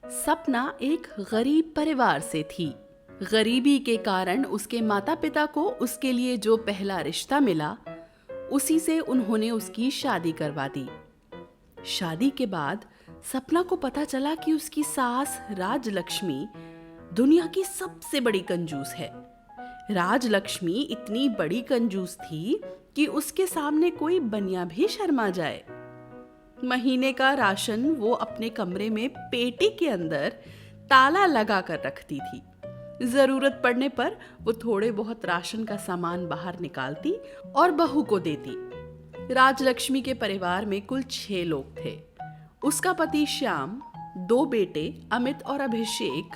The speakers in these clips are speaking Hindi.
सपना एक गरीब परिवार से थी। गरीबी के कारण उसके माता पिता को उसके लिए जो पहला रिश्ता मिला, उसी से उन्होंने उसकी शादी करवा दी। शादी के बाद सपना को पता चला कि उसकी सास राजलक्ष्मी दुनिया की सबसे बड़ी कंजूस है। राजलक्ष्मी इतनी बड़ी कंजूस थी कि उसके सामने कोई बनिया भी शर्मा जाए। महीने का राशन वो अपने कमरे में पेटी के अंदर ताला लगा कर रखती थी। जरूरत पड़ने पर वो थोड़े बहुत राशन का सामान बाहर निकालती और बहू को देती। राजलक्ष्मी के परिवार में कुल 6 लोग थे। उसका पति श्याम, 2 बेटे अमित और अभिषेक,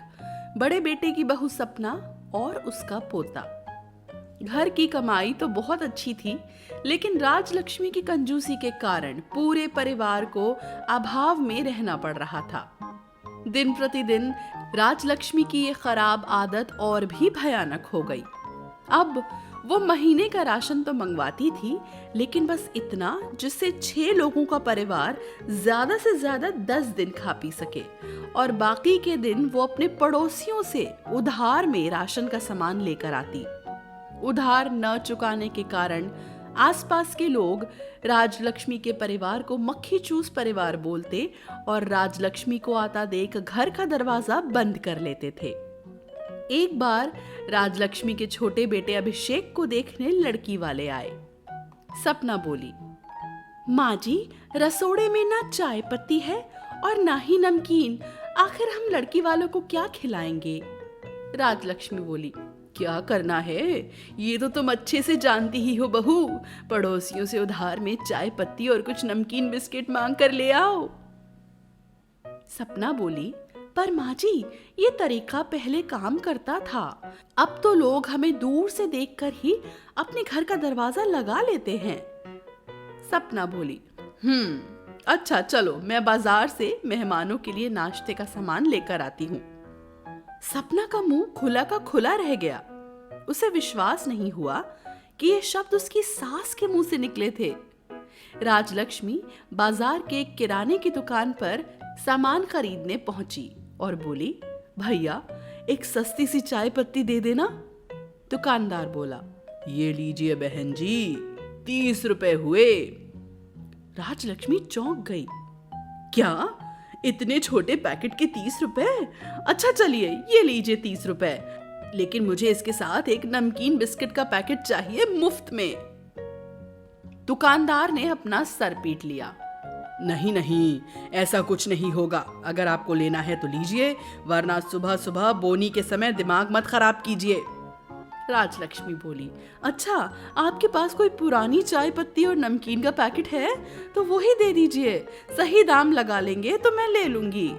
बड़े बेटे की बहू सपना और उसका पोता। घर की कमाई तो बहुत अच्छी थी, लेकिन राजलक्ष्मी की कंजूसी के कारण पूरे परिवार को अभाव में रहना पड़ रहा था। दिन प्रतिदिन राजलक्ष्मी की ये खराब आदत और भी भयानक हो गई। अब वो महीने का राशन तो मंगवाती थी, लेकिन बस इतना जिससे 6 लोगों का परिवार ज्यादा से ज्यादा 10 दिन खा पी सके, और बाकी के दिन वो अपने पड़ोसियों से उधार में राशन का सामान लेकर आती। उधार न चुकाने के कारण आसपास के लोग राजलक्ष्मी के परिवार को मक्खी चूस परिवार बोलते और राजलक्ष्मी को आता देख घर का दरवाजा बंद कर लेते थे। एक बार राजलक्ष्मी के छोटे बेटे अभिषेक को देखने लड़की वाले आए। सपना बोली, माँ जी, रसोड़े में ना चाय पत्ती है और ना ही नमकीन, आखिर हम लड़की वालों को क्या खिलाएंगे? राजलक्ष्मी बोली, क्या करना है, ये तो तुम अच्छे से जानती ही हो बहू। पड़ोसियों से उधार में चाय पत्ती और कुछ नमकीन बिस्किट मांग कर ले आओ। सपना बोली, पर माँ जी, ये तरीका पहले काम करता था, अब तो लोग हमें दूर से देखकर ही अपने घर का दरवाजा लगा लेते हैं। सपना बोली, अच्छा चलो, मैं बाजार से मेहमानों के लिए नाश्ते का सामान लेकर आती हूँ। सपना का मुंह खुला का खुला रह गया। उसे विश्वास नहीं हुआ कि ये शब्द उसकी सास के मुंह से निकले थे। राजलक्ष्मी बाजार के किराने की दुकान पर सामान खरीदने पहुंची और बोली, भैया एक सस्ती सी चाय पत्ती दे देना। दुकानदार बोला, ये लीजिए बहन जी, 30 रुपए हुए। राजलक्ष्मी चौंक गई। क्या, इतने छोटे पैकेट के 30 रुपए? अच्छा चलिए, ये लीजिए 30 रुपए, लेकिन मुझे इसके साथ एक नमकीन बिस्किट का पैकेट चाहिए मुफ्त में। दुकानदार ने अपना सर पीट लिया। नहीं नहीं, ऐसा कुछ नहीं होगा। अगर आपको लेना है तो लीजिए, वरना सुबह सुबह बोनी के समय दिमाग मत खराब कीजिए। राजलक्ष्मी बोली, अच्छा आपके पास कोई पुरानी चाय पत्ती और नमकीन का पैकेट है तो वो ही दे दीजिए, सही दाम लगा लेंगे तो मैं ले लूंगी।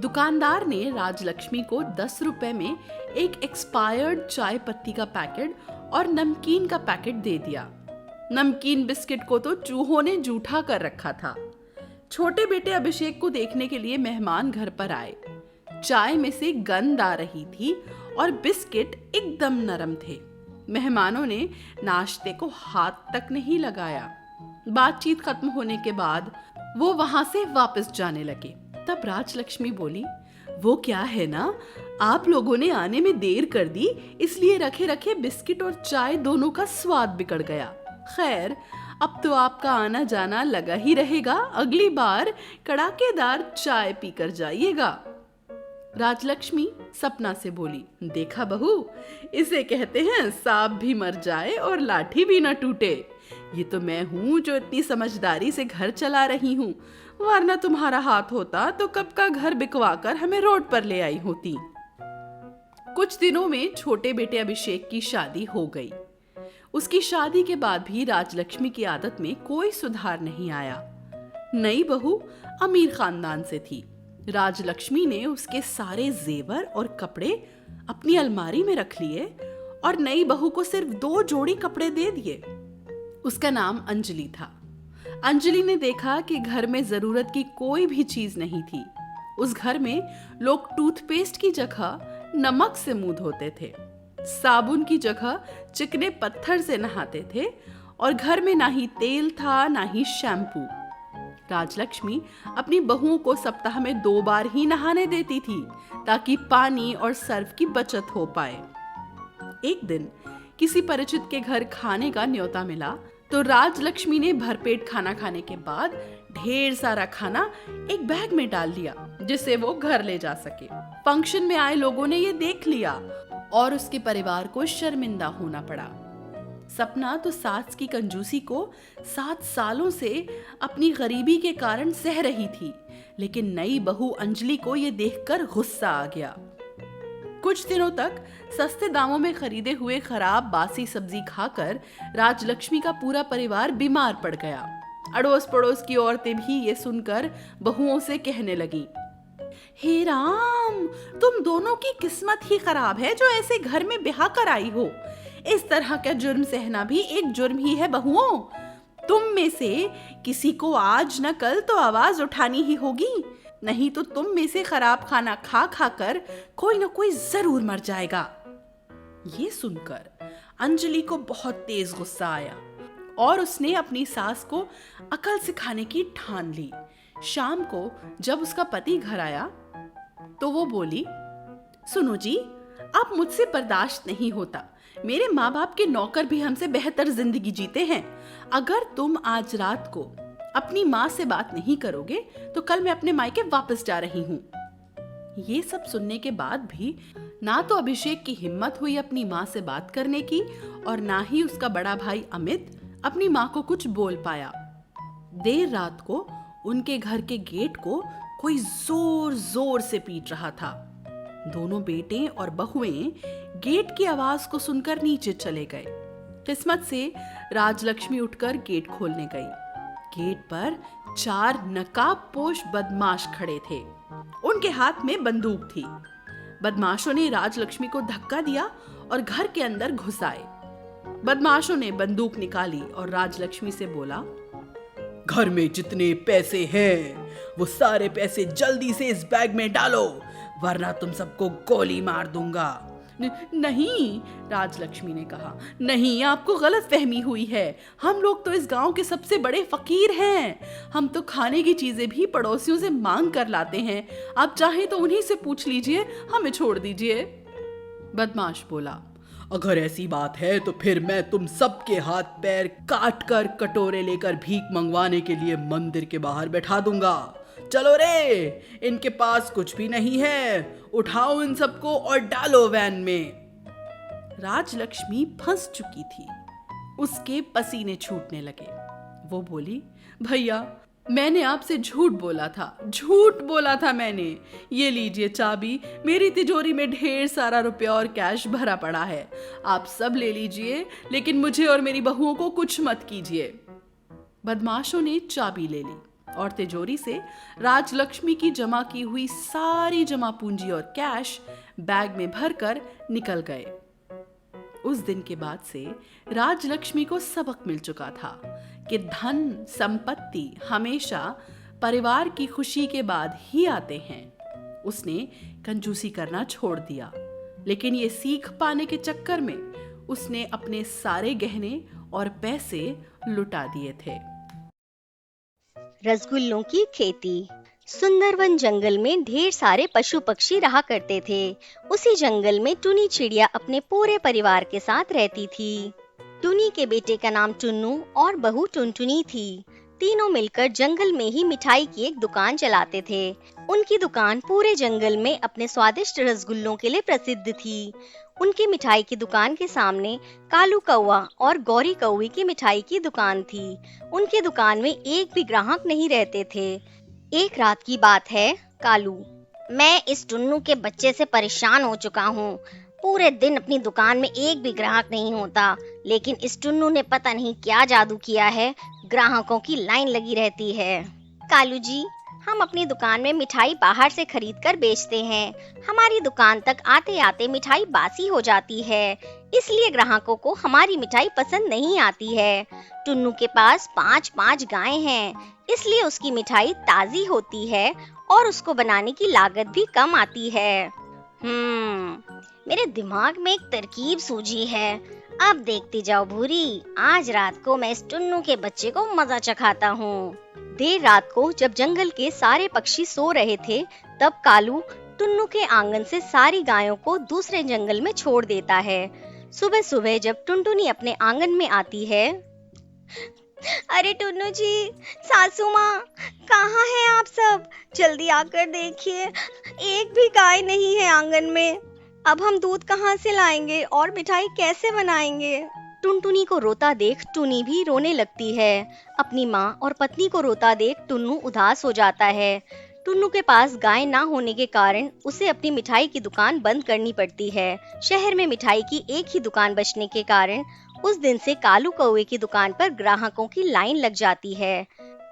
दुकानदार ने राजलक्ष्मी को 10 रुपए में एक एक्सपायर्ड चाय पत्ती का पैकेट और नमकीन का पैकेट दे दिया। नमकीन बिस्किट को तो चूहों ने जूठा कर रखा था। छोटे बेटे अभिषेक को देखने के लिए मेहमान घर पर आए। चाय में से गंध आ रही थी और बिस्किट एकदम नरम थे। मेहमानों ने नाश्ते को हाथ तक नहीं लगाया। बातचीत खत्म होने के बाद वो वहां से वापस जाने लगे। तब राजलक्ष्मी बोली, वो क्या है ना, आप लोगों ने आने में देर कर दी, इसलिए रखे रखे बिस्किट और चाय दोनों का स्वाद बिगड़ गया। खैर, अब तो आपका आना जाना लगा ही रहेगा, अगली बार कड़ाकेदार चाय पीकर जाइएगा। राजलक्ष्मी सपना से बोली, देखा बहू, इसे कहते हैं सांप भी मर जाए और लाठी भी न टूटे। ये तो मैं हूँ जो इतनी समझदारी से घर चला रही हूँ, वरना तुम्हारा हाथ होता तो कब का घर बिकवा कर हमें रोड पर ले आई होती। कुछ दिनों में छोटे बेटे अभिषेक की शादी हो गई। उसकी शादी के बाद भी राजलक्ष्मी की आदत में कोई सुधार नहीं आया। नई बहू अमीर खानदान से थी। राजलक्ष्मी ने उसके सारे जेवर और कपड़े अपनी अलमारी में रख लिए और नई बहू को सिर्फ 2 जोड़ी कपड़े दे दिए। उसका नाम अंजलि था। अंजलि ने देखा कि घर में जरूरत की कोई भी चीज नहीं थी। उस घर में लोग टूथपेस्ट की जगह नमक से मुंह धोते थे, साबुन की जगह चिकने पत्थर से नहाते थे और घर में ना ही तेल था ना ही शैम्पू। राजलक्ष्मी अपनी बहुओं को सप्ताह में 2 बार ही नहाने देती थी ताकि पानी और सर्फ की बचत हो पाए। एक दिन किसी परिचित के घर खाने का न्योता मिला तो राजलक्ष्मी ने भरपेट खाना खाने के बाद ढेर सारा खाना एक बैग में डाल लिया जिसे वो घर ले जा सके। फंक्शन में आए लोगों ने ये देख लिया और उसके परिवार को शर्मिंदा होना पड़ा। सपना तो सास की कंजूसी को 7 सालों से अपनी गरीबी के कारण सह रही थी, लेकिन नई बहू अंजलि को ये देखकर गुस्सा आ गया। कुछ दिनों तक सस्ते दामों में खरीदे हुए खराब बासी सब्जी खाकर राजलक्ष्मी का पूरा परिवार बीमार पड़ गया। अड़ोस पड़ोस की औरतें भी ये सुनकर बहुओं से कहने लगी, हे राम, तुम दोनों की किस्मत ही खराब है जो ऐसे घर में ब्याह कर आई हो। इस तरह का जुर्म सहना भी एक जुर्म ही है बहुओं। तुम में से किसी को आज न कल तो आवाज उठानी ही होगी, नहीं तो तुम में से खराब खाना खा खा कर कोई न कोई जरूर मर जाएगा। ये सुनकर अंजलि को बहुत तेज गुस्सा आया और उसने अपनी सास को अकल सिखाने की ठान ली। शाम को जब उसका पति घर आया तो वो बोली, सुनो जी, अब मुझसे बर्दाश्त नहीं होता। मेरे माँ बाप के नौकर भी हमसे बेहतर जिंदगी जीते हैं। अगर तुम आज रात को अपनी माँ से बात नहीं करोगे तो कल मैं अपने मायके वापस जा रही हूँ। ये सब सुनने के बाद भी ना तो अभिषेक की हिम्मत हुई अपनी माँ से बात करने की और ना ही उसका बड़ा भाई अमित अपनी माँ को कुछ बोल पाया। देर रात को उनके घर के गेट को कोई जोर जोर से पीट रहा था। दोनों बेटे और बहुएं गेट की आवाज को सुनकर नीचे चले गए। किस्मत से राजलक्ष्मी उठकर गेट खोलने गई। गेट पर 4 नकाबपोश बदमाश खड़े थे। उनके हाथ में बंदूक थी। बदमाशों ने राजलक्ष्मी को धक्का दिया और घर के अंदर घुस आए। बदमाशों ने बंदूक निकाली और राजलक्ष्मी से बोला, घर में जितने पैसे हैं वो सारे पैसे जल्दी से इस बैग में डालो, वरना तुम सबको गोली मार दूंगा। नहीं, राजलक्ष्मी ने कहा, नहीं, आपको गलत फहमी हुई है। हम लोग तो इस गांव के सबसे बड़े फकीर हैं। हम तो खाने की चीजें भी पड़ोसियों से मांग कर लाते हैं। आप चाहें तो उन्हीं से पूछ लीजिए, हमें छोड़ दीजिए। बदमाश बोला, अगर ऐसी बात है तो फिर मैं तुम सबके हाथ पैर काट कर कटोरे लेकर भीख मंगवाने के लिए मंदिर के बाहर बैठा दूंगा। चलो रे, इनके पास कुछ भी नहीं है, उठाओ इन सबको और डालो वैन में। राजलक्ष्मी फंस चुकी थी। उसके पसीने छूटने लगे। वो बोली, भैया, मैंने आपसे झूठ बोला था मैंने। ये लीजिए चाबी, मेरी तिजोरी में ढेर सारा रुपया और कैश भरा पड़ा है। आप सब ले लीजिए, लेकिन मुझे और मेरी बहुओं को कुछ मत कीजिए। बदमाशों ने चाबी ले ली और तिजोरी से राजलक्ष्मी की जमा की हुई सारी जमा पूंजी और कैश बैग में भरकर निकल गए। उस दिन के बाद से राजलक्ष्मी को सबक मिल चुका था कि धन संपत्ति हमेशा परिवार की खुशी के बाद ही आते हैं। उसने कंजूसी करना छोड़ दिया, लेकिन ये सीख पाने के चक्कर में उसने अपने सारे गहने और पैसे लुटा दिए थे। रसगुल्लों की खेती। सुंदरवन जंगल में ढेर सारे पशु पक्षी रहा करते थे। उसी जंगल में टुनी चिड़िया अपने पूरे परिवार के साथ रहती थी। टुनी के बेटे का नाम टुन्नू और बहू टुनटुनी थी। तीनों मिलकर जंगल में ही मिठाई की एक दुकान चलाते थे। उनकी दुकान पूरे जंगल में अपने स्वादिष्ट रसगुल्लों के लिए प्रसिद्ध थी। उनकी मिठाई की दुकान के सामने कालू कौवा और गौरी कौवी की मिठाई की दुकान थी। उनकी दुकान में एक भी ग्राहक नहीं रहते थे। एक रात की बात है। कालू, मैं इस टुन्नू के बच्चे से परेशान हो चुका हूँ। पूरे दिन अपनी दुकान में एक भी ग्राहक नहीं होता, लेकिन इस टुन्नू ने पता नहीं क्या जादू किया है, ग्राहकों की लाइन लगी रहती है। कालू जी, हम अपनी दुकान में मिठाई बाहर से खरीद कर बेचते हैं। हमारी दुकान तक आते आते मिठाई बासी हो जाती है, इसलिए ग्राहकों को हमारी मिठाई पसंद नहीं आती है। टुन्नू के पास 5-5 गायें हैं, इसलिए उसकी मिठाई ताजी होती है और उसको बनाने की लागत भी कम आती है। मेरे दिमाग में एक तरकीब सूझी है। अब देखती जाओ भूरी, आज रात को मैं इस टुन्नू के बच्चे को मजा चखाता हूँ। देर रात को जब जंगल के सारे पक्षी सो रहे थे, तब कालू टुन्नू के आंगन से सारी गायों को दूसरे जंगल में छोड़ देता है। सुबह सुबह जब टुनटुनी अपने आंगन में आती है, अरे टुन्नू जी, सासू माँ, कहाँ हैं आप सब? जल्दी आकर देखिए, एक भी गाय नहीं है आंगन में। अब हम दूध कहाँ से लाएंगे और मिठाई कैसे बनाएंगे? टुनटुनी को रोता देख टुनी भी रोने लगती है। अपनी माँ और पत्नी को रोता देख टुन्नू उदास हो जाता है। टुन्नू के पास गाय ना होने के कारण उसे अपनी मिठाई की दुकान बंद करनी पड़ती है। शहर में मिठाई की एक ही दुकान बचने के कारण उस दिन से कालू कौवे की दुकान पर ग्राहकों की लाइन लग जाती है।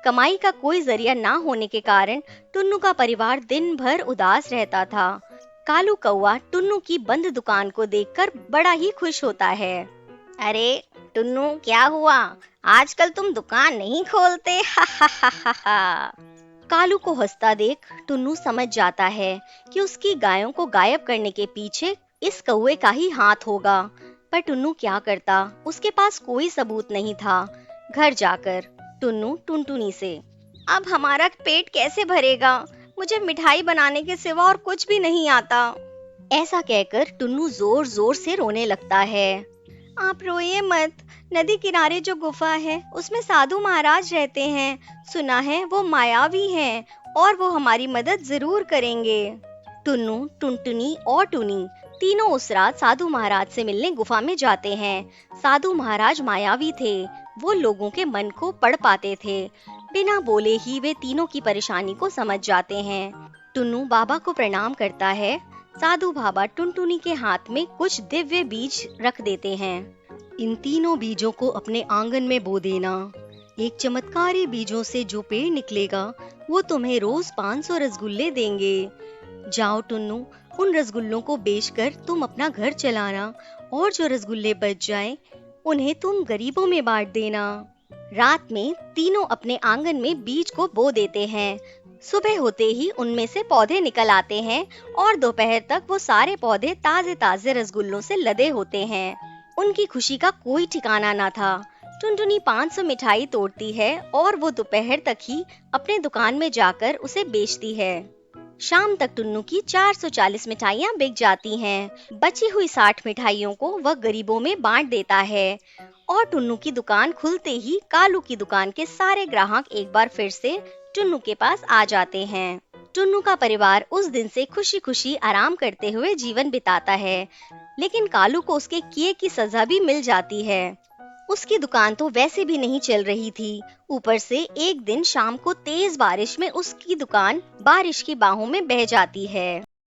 कमाई का कोई जरिया ना होने के कारण टुन्नू का परिवार दिन भर उदास रहता था। कालू कौवा टुन्नू की बंद दुकान को देखकर बड़ा ही खुश होता है। अरे टुन्नू, क्या हुआ? आजकल तुम दुकान नहीं खोलते? हा हा हा हा हा। कालू को हंसता देख टुन्नू समझ जाता है कि उसकी गायों को गायब करने के पीछे इस कौवे का ही हाथ होगा। पर टुन्नू क्या करता, उसके पास कोई सबूत नहीं था। घर जाकर टुन्नू टुनटुनी से, अब हमारा पेट कैसे भरेगा? मुझे मिठाई बनाने के सिवा और कुछ भी नहीं आता। ऐसा कहकर टुन्नू जोर जोर से रोने लगता है। आप रोइए मत, नदी किनारे जो गुफा है उसमें साधु महाराज रहते हैं। सुना है वो मायावी हैं और वो हमारी मदद जरूर करेंगे। टुन्नू, टुनटुनी और टुनी तीनों उस रात साधु महाराज से मिलने गुफा में जाते हैं। साधु महाराज मायावी थे, वो लोगों के मन को पढ़ पाते थे। बिना बोले ही वे तीनों की परेशानी को समझ जाते हैं। टुन्नू बाबा को प्रणाम करता है। साधु बाबा टुनटुनी के हाथ में कुछ दिव्य बीज रख देते हैं। इन तीनों बीजों को अपने आंगन में बो देना। एक चमत्कारी बीजों से जो पेड़ निकलेगा वो तुम्हें रोज 500 रसगुल्ले देंगे। जाओ टुन्नू, उन रसगुल्लों को बेचकर तुम अपना घर चलाना और जो रसगुल्ले बच जाएं, उन्हें तुम गरीबों में बांट देना। रात में तीनों अपने आंगन में बीज को बो देते हैं। सुबह होते ही उनमें से पौधे निकल आते हैं और दोपहर तक वो सारे पौधे ताजे ताजे रसगुल्लों से लदे होते हैं। उनकी खुशी का कोई ठिकाना ना था। टुनटुनी 500 मिठाई तोड़ती है और वो दोपहर तक ही अपने दुकान में जाकर उसे बेचती है। शाम तक टुन्नू की 440 मिठाइयाँ बिक जाती हैं। बची हुई 60 मिठाइयों को वह गरीबों में बांट देता है और टुन्नू की दुकान खुलते ही कालू की दुकान के सारे ग्राहक एक बार फिर से टुन्नू के पास आ जाते हैं। टुन्नू का परिवार उस दिन से खुशी खुशी आराम करते हुए जीवन बिताता है। लेकिन कालू को उसके किए की सजा भी मिल जाती है। उसकी दुकान तो वैसे भी नहीं चल रही थी, ऊपर से एक दिन शाम को तेज बारिश में उसकी दुकान बारिश की बाहों में बह जाती है।